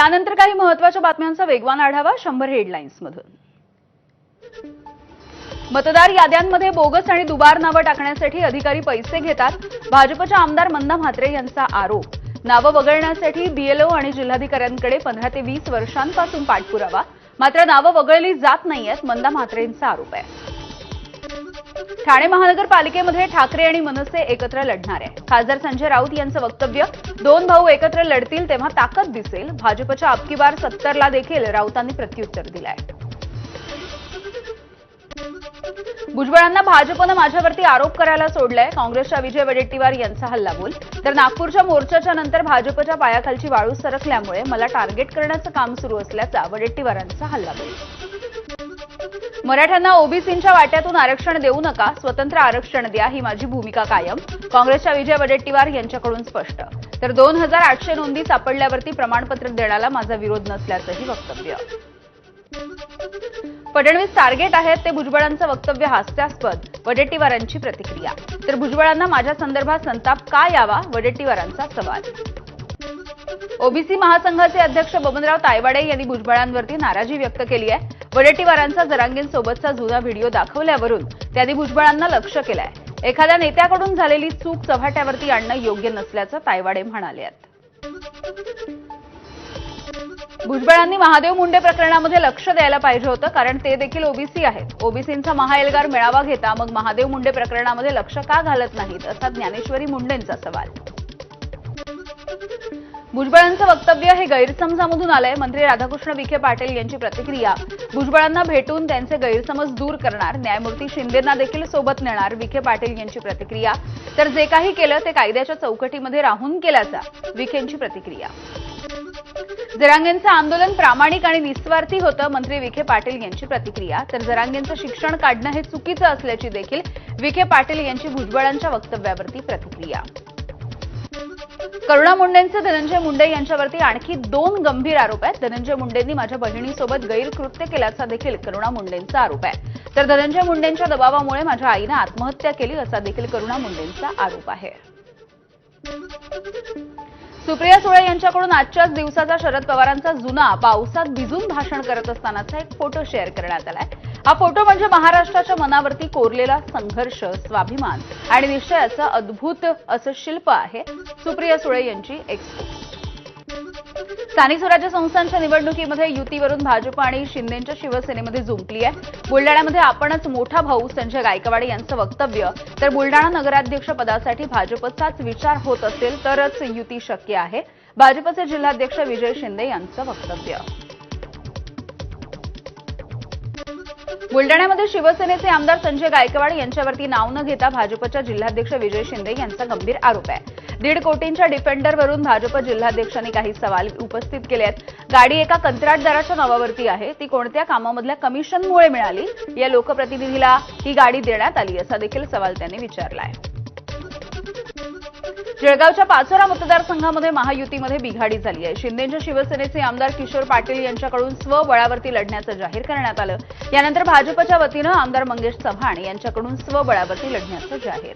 यानंतर काही महत्त्वाच्या बातम्यांचा वेगवान आढावा 100 हेडलाईन्समधून। मतदार याद्यांमध्ये बोगस आणि दुबार नावं टाकण्यासाठी अधिकारी पैसे घेतात। भाजपच्या आमदार मंदा म्हात्रे यांचा आरोप। नावं वगळण्यासाठी बीएलओ आणि जिल्हाधिकाऱ्यांकडे 15 ते 20 वर्षांपासून पाठपुरावा, मात्र नावं वगळली जात नाहीयेत, मंदा म्हात्रेंचा आरोप आहे। ठाणे महानगरपालिकेमध्ये ठाकरे आणि मनसे एकत्र लढणार आहे। खासदार संजय राऊत यांचं वक्तव्य, दोन भाऊ एकत्र लढतील तेव्हा ताकद दिसेल। भाजपच्या अबकी बार 70ला देखील राऊतांनी प्रत्युत्तर दिलंय। भुजबळांना भाजपनं माझ्यावरती आरोप करायला सोडलाय। काँग्रेसच्या विजय वडेट्टीवार यांचा हल्लाबोल। तर नागपूरच्या मोर्चाच्या नंतर भाजपच्या पायाखालची वाळू सरकल्यामुळे मला टार्गेट करण्याचं काम सुरू असल्याचा वडेट्टीवारांचा हल्लाबोल। मराठ्यांना ओबीसींच्या वाट्यातून आरक्षण देऊ नका, स्वतंत्र आरक्षण द्या, ही माझी भूमिका कायम। काँग्रेसच्या विजय वडेट्टीवार यांच्याकडून स्पष्ट। तर 2800 नोंदी सापडल्यावरती प्रमाणपत्र देण्याला माझा विरोध नसल्याचंही वक्तव्य। फडणवीस टार्गेट आहेत, ते भुजबळांचं वक्तव्य हास्यास्पद, वडेट्टीवारांची प्रतिक्रिया। तर भुजबळांना माझ्या संदर्भात संताप का यावा, वडेट्टीवारांचा सवाल। ओबीसी महासंघाचे अध्यक्ष बबनराव तायवाडे यांनी भुजबळांवरती नाराजी व्यक्त केली आहे। वडेट्टीवारांचा जरांगेंसोबतचा जुना व्हिडिओ दाखवल्यावरून त्यांनी भुजबळांना लक्ष्य केलंय। एखाद्या नेत्याकडून झालेली चूक चव्हाट्यावरती आणणं योग्य नसल्याचं तायवाडे म्हणाले आहेत। भुजबळांनी महादेव मुंडे प्रकरणामध्ये लक्ष द्यायला पाहिजे होतं, कारण ते देखील ओबीसी आहेत। ओबीसींचा महाएल्गार मेळावा घेता मग महादेव मुंडे प्रकरणामध्ये लक्ष का घालत नाहीत, असा ज्ञानेश्वरी मुंडेंचा सवाल। भुजबळांचं वक्तव्य हे गैरसमजामधून आलंय, मंत्री राधाकृष्ण विखे पाटील यांची प्रतिक्रिया। भुजबळांना भेटून त्यांचे गैरसमज दूर करणार, न्यायमूर्ती शिंदेंना देखील सोबत नेणार, विखे पाटील यांची प्रतिक्रिया। तर जे काही केलं ते कायद्याच्या चौकटीमध्ये राहून केल्याचा विखेंची प्रतिक्रिया। जरांगेंचं आंदोलन प्रामाणिक आणि निस्वार्थी होतं, मंत्री विखे पाटील यांची प्रतिक्रिया। तर जरांगेंचं शिक्षण काढणं हे चुकीचं असल्याची देखील विखे पाटील यांची भुजबळांच्या वक्तव्यावरती प्रतिक्रिया। करुणा मुंडेंचे धनंजय मुंडे यांच्यावरती आणखी 2 गंभीर आरोप आहेत। धनंजय मुंडेंनी माझ्या बहिणीसोबत गैरकृत्य केल्याचा देखील करुणा मुंडेंचा आरोप आहे। तर धनंजय मुंडेंच्या दबावामुळे माझ्या आईने आत्महत्या केली, असा देखील करुणा मुंडेंचा आरोप आहे। सुप्रिया सुळे यांच्याकडून आजच्याच दिवसाचा शरद पवारांचा जुना पावसात भिजून भाषण करत असतानाचा एक फोटो शेअर करण्यात आलाय। हा फोटो म्हणजे महाराष्ट्राच्या मनावरती कोरलेला संघर्ष, स्वाभिमान आणि निश्चयाचं अद्भुत असं शिल्प आहे। सुप्रिया सुळे यांची एक्सपोज। स्थानिक स्वराज्य संस्थांच्या निवडणुकीमध्ये युतीवरून भाजप आणि शिंदेंच्या शिवसेनेमध्ये जुंपली आहे। बुलडाण्यामध्ये आपणच मोठा भाऊ संजय गायकवाड यांचं वक्तव्य। तर बुलडाणा नगराध्यक्ष पदासाठी भाजपचाच विचार होत असेल तरच युती शक्य आहे, भाजपचे जिल्हाध्यक्ष विजय शिंदे यांचं वक्तव्य। बुलडाण्यामध्ये शिवसेनेचे आमदार संजय गायकवाड यांच्यावरती नाव न घेता भाजपच्या जिल्हाध्यक्ष विजय शिंदे यांचा गंभीर आरोप आहे। 1.5 कोटींच्या डिफेंडरवरून भाजप जिल्हाध्यक्षांनी काही सवाल उपस्थित केले आहेत। गाडी एका कंत्राटदाराच्या नावावरती आहे, ती कोणत्या कामामधल्या कमिशनमुळे मिळाली, या लोकप्रतिनिधीला ही गाडी देण्यात आली, असा देखील सवाल त्यांनी विचारलाय। जळगावच्या पाचोरा मतदारसंघामध्ये महायुतीमध्ये बिघाडी झाली आहे। शिंदेंच्या शिवसेनेचे आमदार किशोर पाटील यांच्याकडून स्वबळावरती लढण्याचं जाहीर करण्यात आलं। यानंतर भाजपच्या वतीनं आमदार मंगेश चव्हाण यांच्याकडून स्वबळावरती लढण्याचं जाहीर।